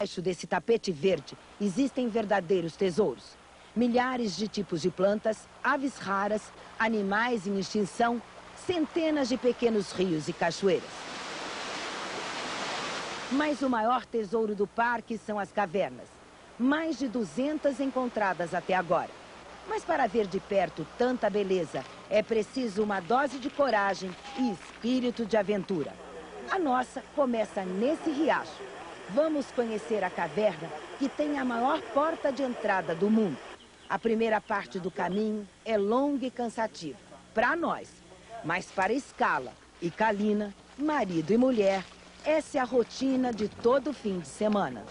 Debaixo desse tapete verde existem verdadeiros tesouros. Milhares de tipos de plantas, aves raras, animais em extinção, centenas de pequenos rios e cachoeiras. Mas o maior tesouro do parque são as cavernas. Mais de 200 encontradas até agora. Mas para ver de perto tanta beleza, é preciso uma dose de coragem e espírito de aventura. A nossa começa nesse riacho. Vamos conhecer a caverna que tem a maior porta de entrada do mundo. A primeira parte do caminho é longa e cansativa, para nós. Mas para Scala e Kalina, marido e mulher, essa é a rotina de todo fim de semana.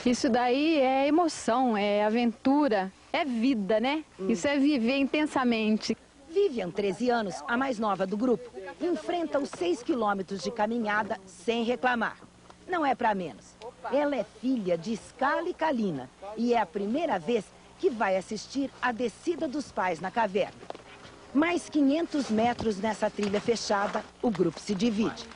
Isso daí é emoção, é aventura, é vida, né? Isso é viver intensamente. Vivian, 13 anos, a mais nova do grupo, enfrenta os 6 quilômetros de caminhada sem reclamar. Não é para menos. Ela é filha de Scala e Kalina e é a primeira vez que vai assistir a descida dos pais na caverna. Mais 500 metros nessa trilha fechada, o grupo se divide.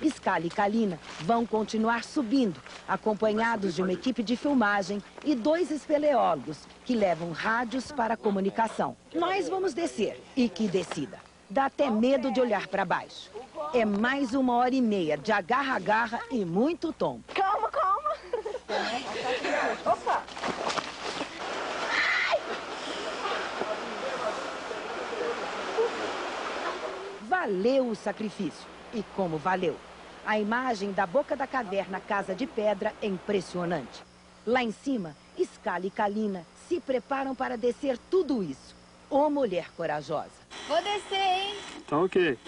Scala e Kalina vão continuar subindo, acompanhados de uma equipe de filmagem e 2 espeleólogos que levam rádios para a comunicação. Nós vamos descer, e que descida. Dá até medo de olhar para baixo. É mais 1h30 de agarra-agarra e muito tombo. Calma, calma. Opa! Valeu o sacrifício. E como valeu? A imagem da boca da caverna Casa de Pedra é impressionante. Lá em cima, Scala e Kalina se preparam para descer tudo isso. Ô mulher corajosa. Vou descer, hein? Tá ok.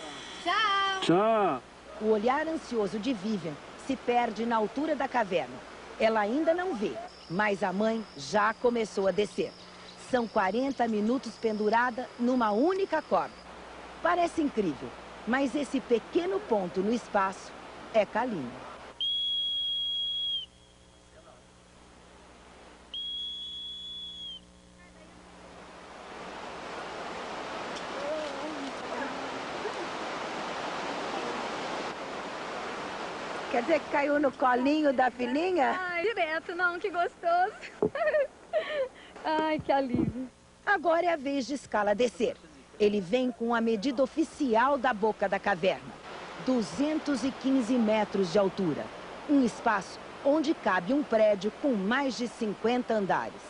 Tchau. Tchau. O olhar ansioso de Vivian se perde na altura da caverna. Ela ainda não vê, mas a mãe já começou a descer. São 40 minutos pendurada numa única corda. Parece incrível, mas esse pequeno ponto no espaço é Kalina. Quer dizer que caiu no colinho da filhinha? Ai, direto, não, que gostoso. Ai, que alívio. Agora é a vez de Scala descer. Ele vem com a medida oficial da boca da caverna. 215 metros de altura. Um espaço onde cabe um prédio com mais de 50 andares.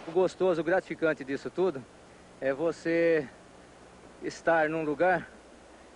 O gostoso, o gratificante disso tudo é você estar num lugar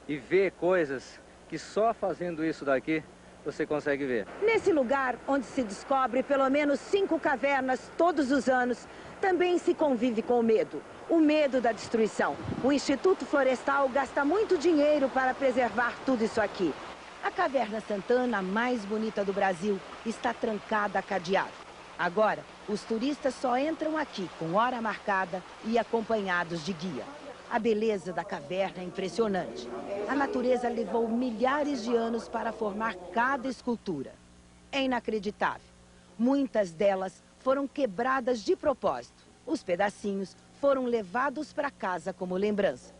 e ver coisas que só fazendo isso daqui você consegue ver. Nesse lugar, onde se descobre pelo menos 5 cavernas todos os anos, também se convive com o medo. O medo da destruição. O Instituto Florestal gasta muito dinheiro para preservar tudo isso aqui. A Caverna Santana, a mais bonita do Brasil, está trancada a cadeado. Agora, os turistas só entram aqui com hora marcada e acompanhados de guia. A beleza da caverna é impressionante. A natureza levou milhares de anos para formar cada escultura. É inacreditável. Muitas delas foram quebradas de propósito. Os pedacinhos foram levados para casa como lembrança.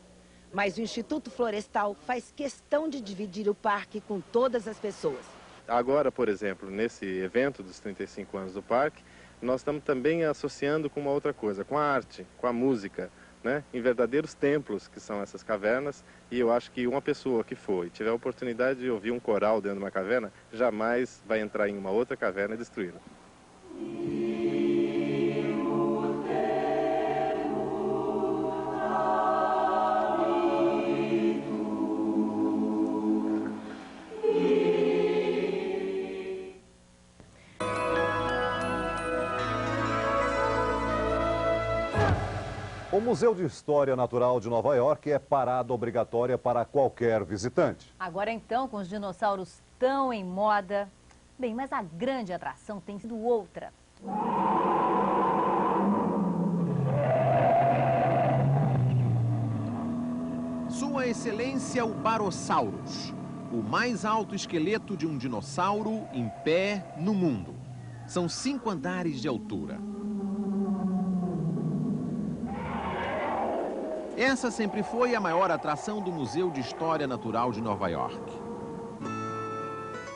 Mas o Instituto Florestal faz questão de dividir o parque com todas as pessoas. Agora, por exemplo, nesse evento dos 35 anos do parque, nós estamos também associando com uma outra coisa, com a arte, com a música, né? Em verdadeiros templos que são essas cavernas. E eu acho que uma pessoa que for e tiver a oportunidade de ouvir um coral dentro de uma caverna, jamais vai entrar em uma outra caverna e destruí-la. O Museu de História Natural de Nova York é parada obrigatória para qualquer visitante. Agora então, com os dinossauros tão em moda. Bem, mas a grande atração tem sido outra. Sua Excelência o Barosaurus, o mais alto esqueleto de um dinossauro em pé no mundo. São 5 andares de altura. Essa sempre foi a maior atração do Museu de História Natural de Nova York.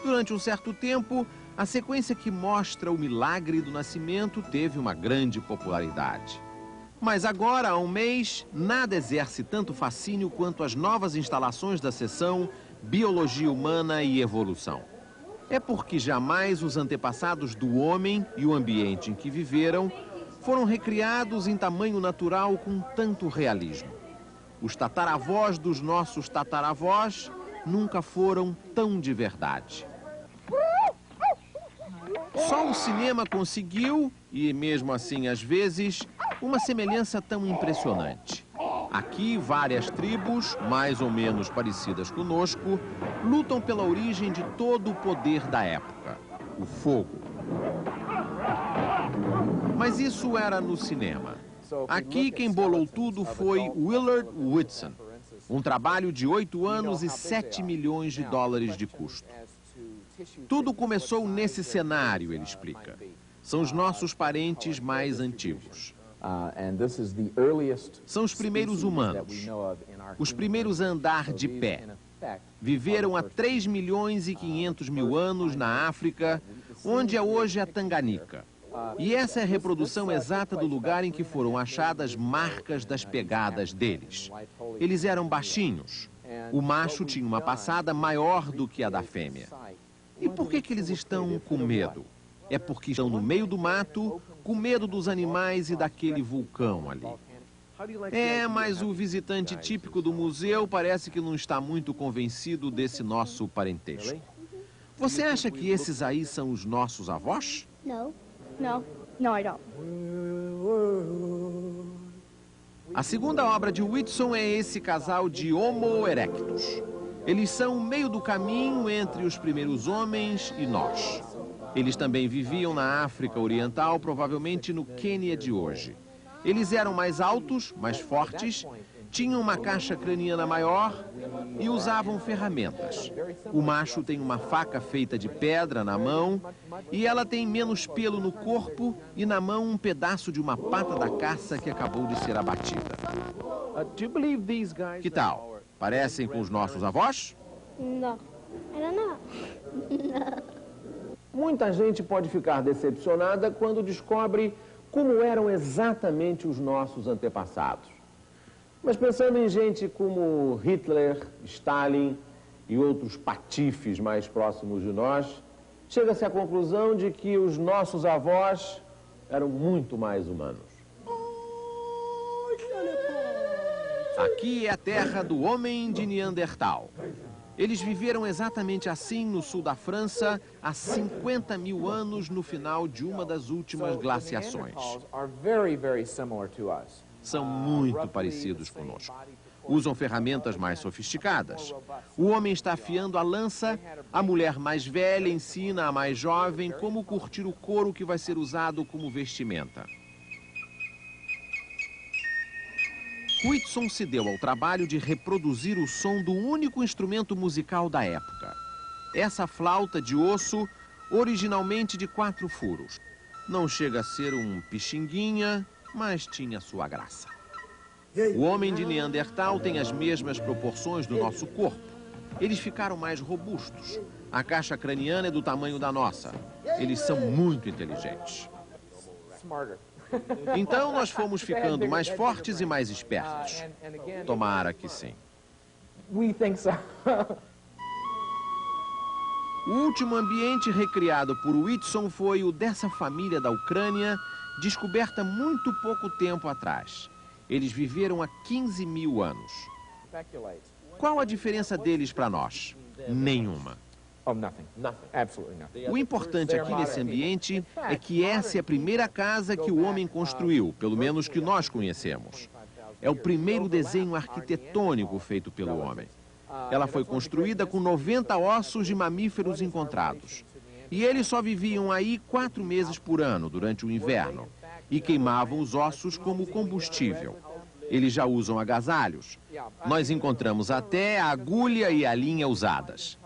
Durante um certo tempo, A sequência que mostra o milagre do nascimento teve uma grande popularidade. Mas agora, há um mês, nada exerce tanto fascínio quanto as novas instalações da seção Biologia Humana e Evolução. É porque jamais os antepassados do homem e o ambiente em que viveram foram recriados em tamanho natural com tanto realismo. Os tataravós dos nossos tataravós nunca foram tão de verdade. Só o cinema conseguiu, e mesmo assim às vezes, uma semelhança tão impressionante. Aqui, várias tribos, mais ou menos parecidas conosco, lutam pela origem de todo o poder da época, o fogo. Mas isso era no cinema. Aqui, quem bolou tudo foi Willard Whitson, um trabalho de 8 anos e 7 milhões de dólares de custo. Tudo começou nesse cenário, ele explica. São os nossos parentes mais antigos. São os primeiros humanos, os primeiros a andar de pé. Viveram há 3 milhões e 500 mil anos na África, onde é hoje a Tanganica. E essa é a reprodução exata do lugar em que foram achadas marcas das pegadas deles. Eles eram baixinhos. O macho tinha uma passada maior do que a da fêmea. E por que eles estão com medo? É porque estão no meio do mato, com medo dos animais e daquele vulcão ali. Mas o visitante típico do museu parece que não está muito convencido desse nosso parentesco. Você acha que esses aí são os nossos avós? No. No, I don't. A segunda obra de Whitson é esse casal de Homo erectus. Eles são o meio do caminho entre os primeiros homens e nós. Eles também viviam na África Oriental, provavelmente no Quênia de hoje. Eles eram mais altos, mais fortes, tinham uma caixa craniana maior e usavam ferramentas. O macho tem uma faca feita de pedra na mão e ela tem menos pelo no corpo e na mão um pedaço de uma pata da caça que acabou de ser abatida. Que tal? Parecem com os nossos avós? No. I don't know. Muita gente pode ficar decepcionada quando descobre como eram exatamente os nossos antepassados. Mas pensando em gente como Hitler, Stalin e outros patifes mais próximos de nós, chega-se à conclusão de que os nossos avós eram muito mais humanos. Aqui é a terra do homem de Neandertal. Eles viveram exatamente assim no sul da França há 50 mil anos no final de uma das últimas glaciações. São muito parecidos conosco. Usam ferramentas mais sofisticadas. O homem está afiando a lança, a mulher mais velha ensina a mais jovem como curtir o couro que vai ser usado como vestimenta. Whitson se deu ao trabalho de reproduzir o som do único instrumento musical da época. Essa flauta de osso, originalmente de 4 furos. Não chega a ser um pixinguinha, mas tinha sua graça. O homem de Neandertal tem as mesmas proporções do nosso corpo. Eles ficaram mais robustos. A caixa craniana é do tamanho da nossa. Eles são muito inteligentes. Então nós fomos ficando mais fortes e mais espertos. Tomara que sim. O último ambiente recriado por Whitson foi o dessa família da Ucrânia, descoberta muito pouco tempo atrás. Eles viveram há 15 mil anos. Qual a diferença deles para nós? Nenhuma. O importante aqui nesse ambiente é que essa é a primeira casa que o homem construiu, pelo menos que nós conhecemos. É o primeiro desenho arquitetônico feito pelo homem. Ela foi construída com 90 ossos de mamíferos encontrados. E eles só viviam aí 4 meses por ano, durante o inverno, e queimavam os ossos como combustível. Eles já usam agasalhos. Nós encontramos até a agulha e a linha usadas.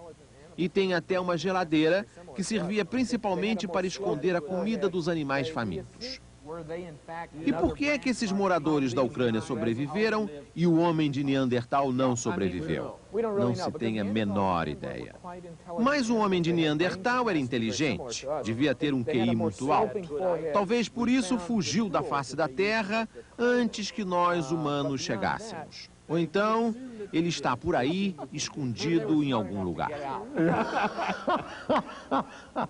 E tem até uma geladeira que servia principalmente para esconder a comida dos animais famintos. E por que é que esses moradores da Ucrânia sobreviveram e o homem de Neandertal não sobreviveu? Não se tem a menor ideia. Mas o homem de Neandertal era inteligente, devia ter um QI muito alto. Talvez por isso fugiu da face da Terra antes que nós humanos chegássemos. Ou então, ele está por aí, escondido em algum lugar.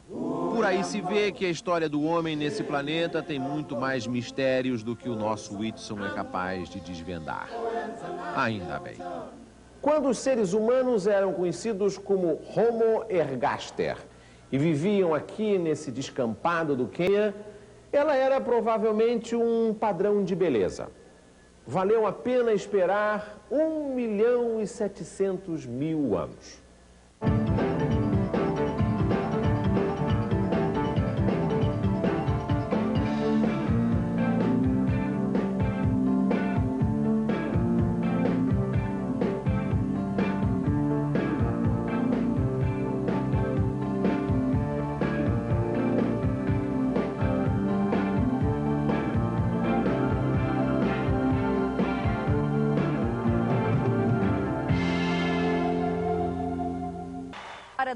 Por aí se vê que a história do homem nesse planeta tem muito mais mistérios do que o nosso Whitson é capaz de desvendar. Ainda bem. Quando os seres humanos eram conhecidos como Homo ergaster e viviam aqui nesse descampado do Quênia, ela era provavelmente um padrão de beleza. Valeu a pena esperar 1.700.000 anos.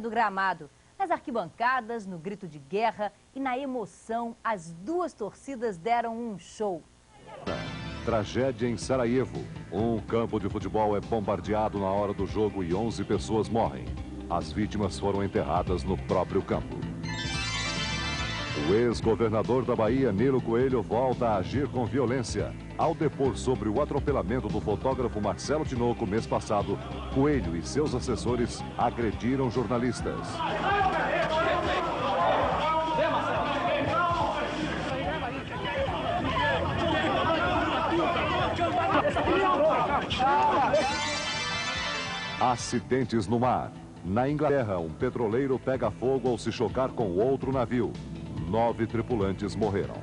Do gramado, nas arquibancadas, no grito de guerra e na emoção, as duas torcidas deram um show. Tragédia em Sarajevo. Um campo de futebol é bombardeado na hora do jogo e 11 pessoas morrem. As vítimas foram enterradas no próprio campo. O ex-governador da Bahia, Nilo Coelho, volta a agir com violência. Ao depor sobre o atropelamento do fotógrafo Marcelo Tinoco mês passado, Coelho e seus assessores agrediram jornalistas. Acidentes no mar. Na Inglaterra, um petroleiro pega fogo ao se chocar com outro navio. 9 tripulantes morreram.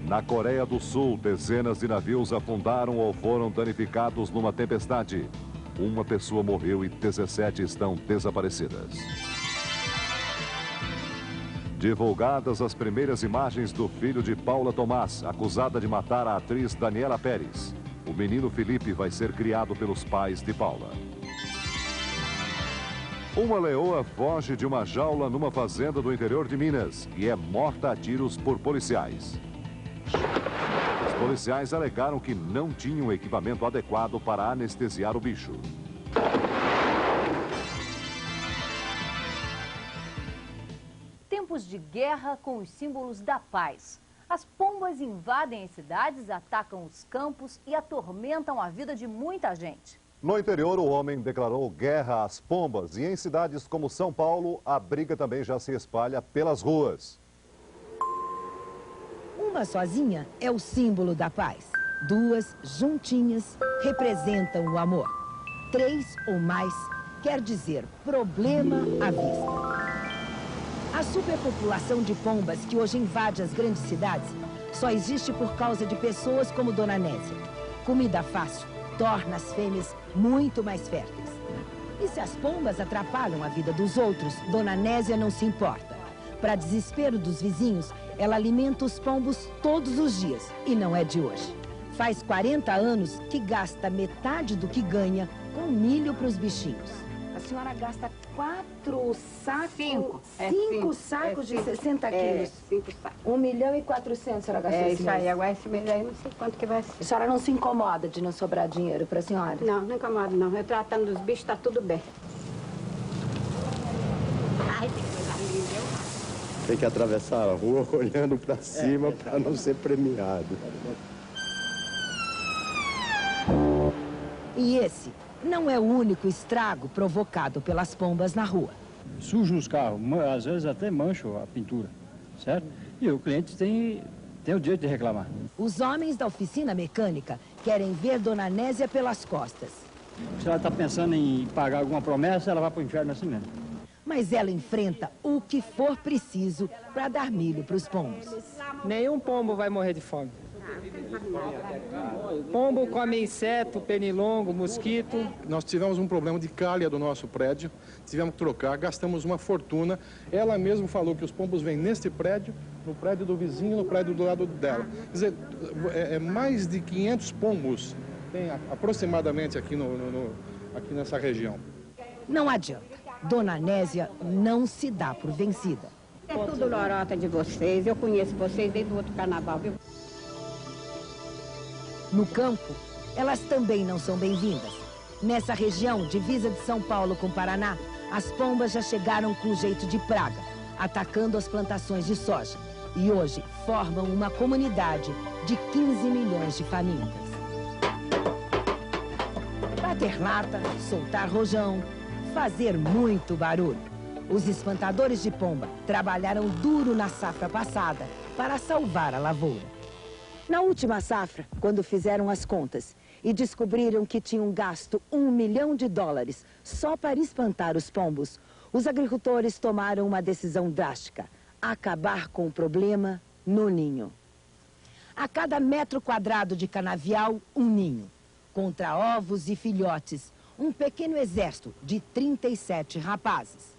Na Coreia do Sul, dezenas de navios afundaram ou foram danificados numa tempestade. Uma pessoa morreu e 17 estão desaparecidas. Divulgadas as primeiras imagens do filho de Paula Tomás, acusada de matar a atriz Daniela Pérez. O menino Felipe vai ser criado pelos pais de Paula. Uma leoa foge de uma jaula numa fazenda do interior de Minas e é morta a tiros por policiais. Os policiais alegaram que não tinham equipamento adequado para anestesiar o bicho. Tempos de guerra com os símbolos da paz. As pombas invadem as cidades, atacam os campos e atormentam a vida de muita gente. No interior, o homem declarou guerra às pombas e em cidades como São Paulo, a briga também já se espalha pelas ruas. Uma sozinha é o símbolo da paz. 2 juntinhas representam o amor. 3 ou mais quer dizer problema à vista. A superpopulação de pombas que hoje invade as grandes cidades só existe por causa de pessoas como Dona Nésia. Comida fácil torna as fêmeas muito mais férteis. E se as pombas atrapalham a vida dos outros, Dona Nésia não se importa. Para desespero dos vizinhos, ela alimenta os pombos todos os dias, e não é de hoje. Faz 40 anos que gasta metade do que ganha com milho para os bichinhos. A senhora gasta 4 sacos? 5. 5 sacos de 60 quilos? 5 sacos. 1.400.000 a senhora gastou esse mês? Isso aí, agora esse mês aí não sei quanto que vai ser. A senhora não se incomoda de não sobrar dinheiro para a senhora? Não, não incomoda não. Eu tratando dos bichos, tá tudo bem. Ai, tem coisa linda. Tem que atravessar a rua olhando para cima para não ser premiado. E esse não é o único estrago provocado pelas pombas na rua. Sujo os carros, às vezes até mancha a pintura, certo? E o cliente tem o direito de reclamar. Os homens da oficina mecânica querem ver Dona Nésia pelas costas. Se ela está pensando em pagar alguma promessa, ela vai para o inferno assim mesmo. Mas ela enfrenta o que for preciso para dar milho para os pombos. Nenhum pombo vai morrer de fome. Pombo come inseto, pernilongo, mosquito. Nós tivemos um problema de calha do nosso prédio, tivemos que trocar, gastamos uma fortuna. Ela mesma falou que os pombos vêm neste prédio, no prédio do vizinho, no prédio do lado dela. Quer dizer, mais de 500 pombos tem aproximadamente aqui, aqui nessa região. Não adianta. Dona Anésia não se dá por vencida. É tudo lorota de vocês, eu conheço vocês desde o outro carnaval, viu? No campo, elas também não são bem-vindas. Nessa região, divisa de São Paulo com Paraná, as pombas já chegaram com jeito de praga, atacando as plantações de soja. E hoje formam uma comunidade de 15 milhões de famintas. Bater lata, soltar rojão, fazer muito barulho. Os espantadores de pomba trabalharam duro na safra passada para salvar a lavoura. Na última safra, quando fizeram as contas e descobriram que tinham gasto $1 milhão só para espantar os pombos, os agricultores tomaram uma decisão drástica: acabar com o problema no ninho. A cada metro quadrado de canavial, um ninho. Contra ovos e filhotes, um pequeno exército de 37 rapazes.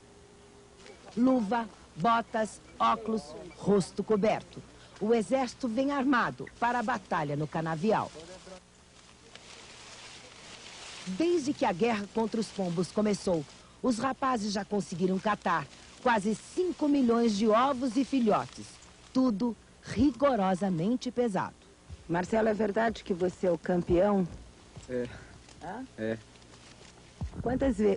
Luva, botas, óculos, rosto coberto. O exército vem armado para a batalha no canavial. Desde que a guerra contra os pombos começou, os rapazes já conseguiram catar quase 5 milhões de ovos e filhotes. Tudo rigorosamente pesado. Marcelo, é verdade que você é o campeão? É. Hã? É.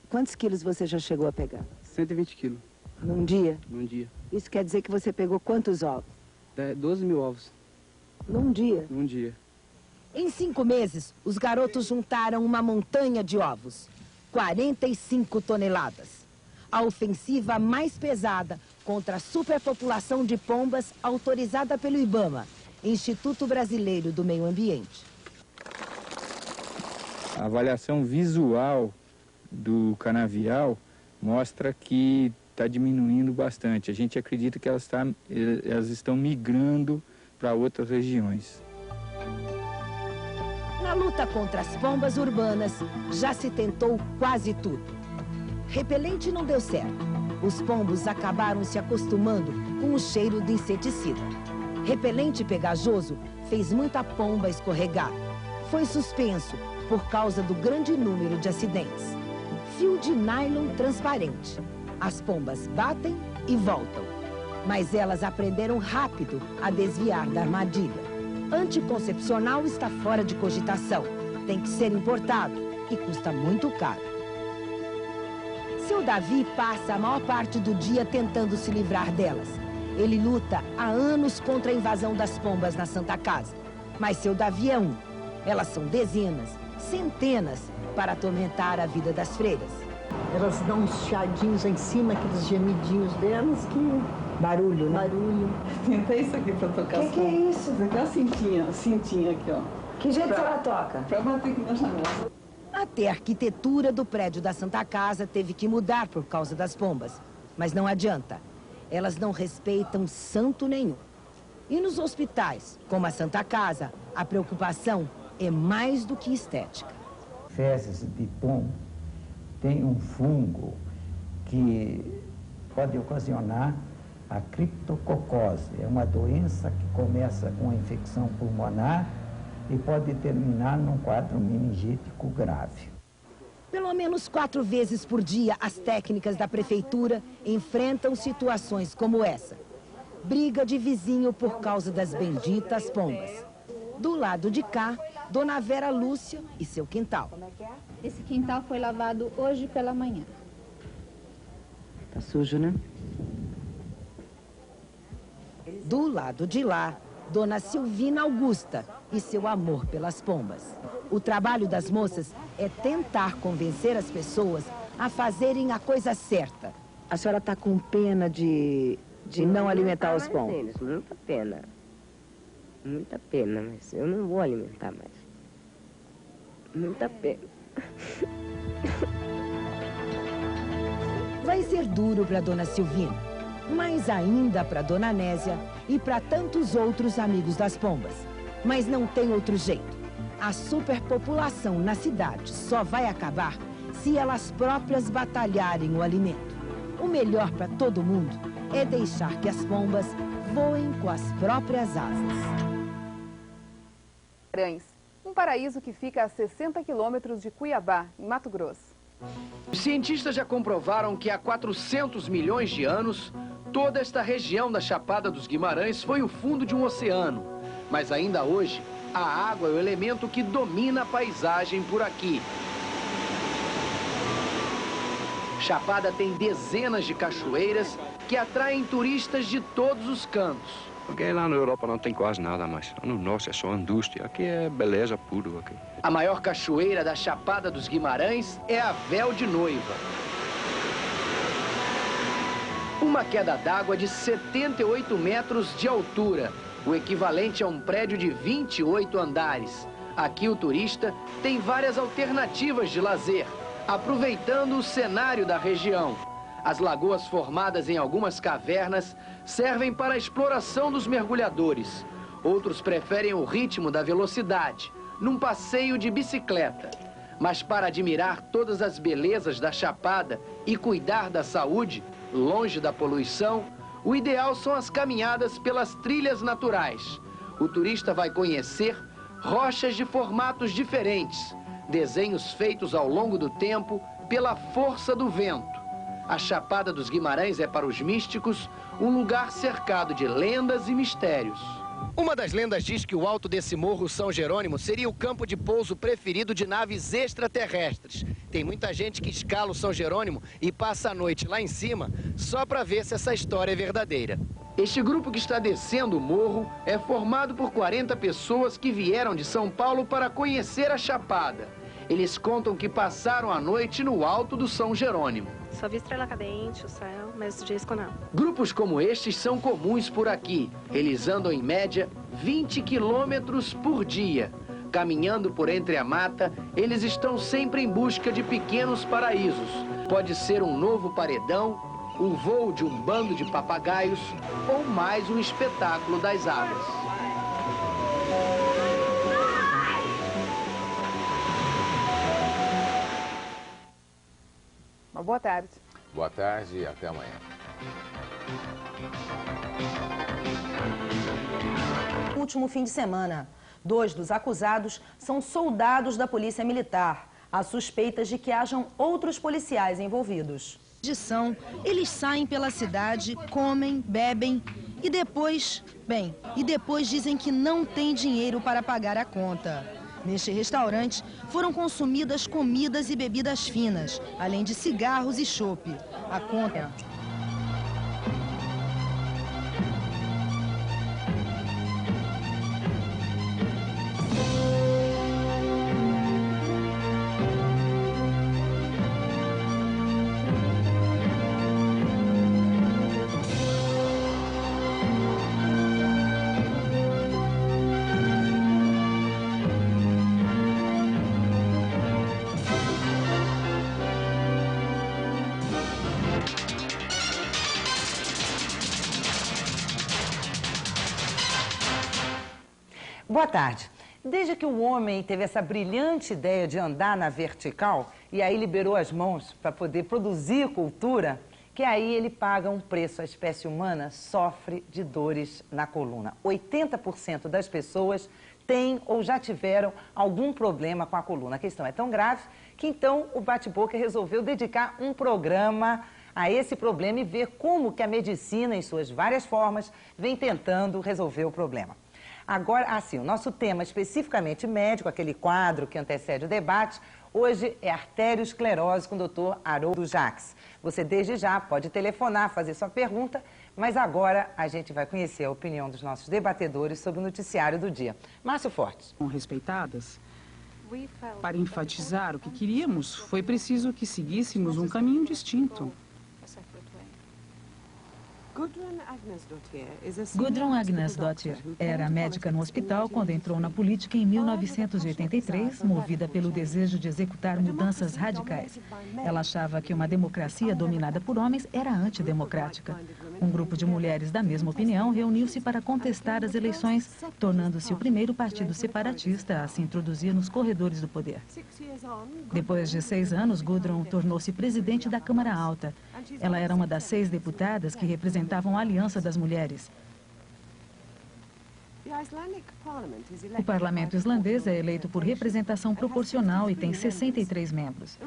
Quantos quilos você já chegou a pegar? 120 quilos. Num dia? Num dia. Isso quer dizer que você pegou quantos ovos? 12 mil ovos. Num dia? Num dia. Em 5 meses, os garotos juntaram uma montanha de ovos. 45 toneladas. A ofensiva mais pesada contra a superpopulação de pombas autorizada pelo IBAMA, Instituto Brasileiro do Meio Ambiente. A avaliação visual do canavial mostra que está diminuindo bastante. A gente acredita que elas estão migrando para outras regiões. Na luta contra as pombas urbanas, já se tentou quase tudo. Repelente não deu certo. Os pombos acabaram se acostumando com o cheiro do inseticida. Repelente pegajoso fez muita pomba escorregar. Foi suspenso por causa do grande número de acidentes. Fio de nylon transparente. As pombas batem e voltam. Mas elas aprenderam rápido a desviar da armadilha. Anticoncepcional está fora de cogitação. Tem que ser importado e custa muito caro. Seu Davi passa a maior parte do dia tentando se livrar delas. Ele luta há anos contra a invasão das pombas na Santa Casa. Mas seu Davi é um. Elas são dezenas, centenas, para atormentar a vida das freiras. Elas dão uns chiadinhos em cima, aqueles gemidinhos delas, que... Barulho, né? Barulho. Tenta isso aqui pra tocar. Que é isso? Dá a cintinha aqui, ó. Que jeito que ela toca? Pra bater aqui na janela. Até a arquitetura do prédio da Santa Casa teve que mudar por causa das pombas. Mas não adianta. Elas não respeitam santo nenhum. E nos hospitais, como a Santa Casa, a preocupação é mais do que estética. Fezes de pombo tem um fungo que pode ocasionar a criptococose. É uma doença que começa com a infecção pulmonar e pode terminar num quadro meningítico grave. Pelo menos 4 vezes por dia, as técnicas da prefeitura enfrentam situações como essa. Briga de vizinho por causa das benditas pombas. Do lado de cá, Dona Vera Lúcia e seu quintal. Esse quintal foi lavado hoje pela manhã. Tá sujo, né? Do lado de lá, Dona Silvina Augusta e seu amor pelas pombas. O trabalho das moças é tentar convencer as pessoas a fazerem a coisa certa. A senhora está com pena de não alimentar os pombos? Eles, muita pena. Muita pena, mas eu não vou alimentar mais. Muita pena. Vai ser duro para Dona Silvina, mas ainda para Dona Nésia e para tantos outros amigos das pombas. Mas não tem outro jeito. A superpopulação na cidade só vai acabar se elas próprias batalharem o alimento. O melhor para todo mundo é deixar que as pombas voem com as próprias asas. Guimarães, um paraíso que fica a 60 quilômetros de Cuiabá, em Mato Grosso. Os cientistas já comprovaram que há 400 milhões de anos, toda esta região da Chapada dos Guimarães foi o fundo de um oceano. Mas ainda hoje, a água é o elemento que domina a paisagem por aqui. Chapada tem dezenas de cachoeiras que atraem turistas de todos os cantos. Porque lá na Europa não tem quase nada mais. No nosso é só indústria. Aqui é beleza pura. Aqui. A maior cachoeira da Chapada dos Guimarães é a Véu de Noiva. Uma queda d'água de 78 metros de altura, o equivalente a um prédio de 28 andares. Aqui o turista tem várias alternativas de lazer, aproveitando o cenário da região. As lagoas formadas em algumas cavernas servem para a exploração dos mergulhadores. Outros preferem o ritmo da velocidade, num passeio de bicicleta. Mas para admirar todas as belezas da Chapada e cuidar da saúde, longe da poluição, o ideal são as caminhadas pelas trilhas naturais. O turista vai conhecer rochas de formatos diferentes, desenhos feitos ao longo do tempo pela força do vento. A Chapada dos Guimarães é para os místicos um lugar cercado de lendas e mistérios. Uma das lendas diz que o alto desse morro São Jerônimo seria o campo de pouso preferido de naves extraterrestres. Tem muita gente que escala o São Jerônimo e passa a noite lá em cima só para ver se essa história é verdadeira. Este grupo que está descendo o morro é formado por 40 pessoas que vieram de São Paulo para conhecer a Chapada. Eles contam que passaram a noite no alto do São Jerônimo. Só vi estrela cadente, o céu, mas o disco não. Grupos como estes são comuns por aqui. Eles andam em média 20 quilômetros por dia. Caminhando por entre a mata, eles estão sempre em busca de pequenos paraísos. Pode ser um novo paredão, o voo de um bando de papagaios ou mais um espetáculo das aves. Uma boa tarde. Boa tarde e até amanhã. Último fim de semana, 2 dos acusados são soldados da Polícia Militar. Há suspeitas de que hajam outros policiais envolvidos. Eles saem pela cidade, comem, bebem e depois dizem que não tem dinheiro para pagar a conta. Neste restaurante foram consumidas comidas e bebidas finas, além de cigarros e chope. A conta... Boa tarde. Desde que o homem teve essa brilhante ideia de andar na vertical e aí liberou as mãos para poder produzir cultura, que aí ele paga um preço. A espécie humana sofre de dores na coluna. 80% das pessoas têm ou já tiveram algum problema com a coluna. A questão é tão grave que então o Bate-Boca resolveu dedicar um programa a esse problema e ver como que a medicina, em suas várias formas, vem tentando resolver o problema. Agora, assim, o nosso tema especificamente médico, aquele quadro que antecede o debate, hoje é arteriosclerose com o Dr. Haroldo Jacques. Você desde já pode telefonar, fazer sua pergunta, mas agora a gente vai conhecer a opinião dos nossos debatedores sobre o noticiário do dia. Márcio Fortes. Respeitadas, para enfatizar o que queríamos, foi preciso que seguíssemos um caminho distinto. Gudrun Agnesdottir era médica no hospital quando entrou na política em 1983, movida pelo desejo de executar mudanças radicais. Ela achava que uma democracia dominada por homens era antidemocrática. Um grupo de mulheres da mesma opinião reuniu-se para contestar as eleições, tornando-se o primeiro partido separatista a se introduzir nos corredores do poder. Depois de 6 anos, Gudrun tornou-se presidente da Câmara Alta. Ela era uma das 6 deputadas que representavam a Aliança das Mulheres. O parlamento islandês é eleito por representação proporcional e tem 63 membros.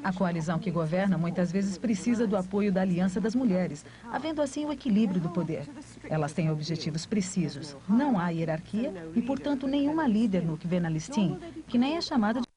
A coalizão que governa muitas vezes precisa do apoio da Aliança das Mulheres, havendo assim o equilíbrio do poder. Elas têm objetivos precisos. Não há hierarquia e, portanto, nenhuma líder no Kvenalistin, que nem é chamada de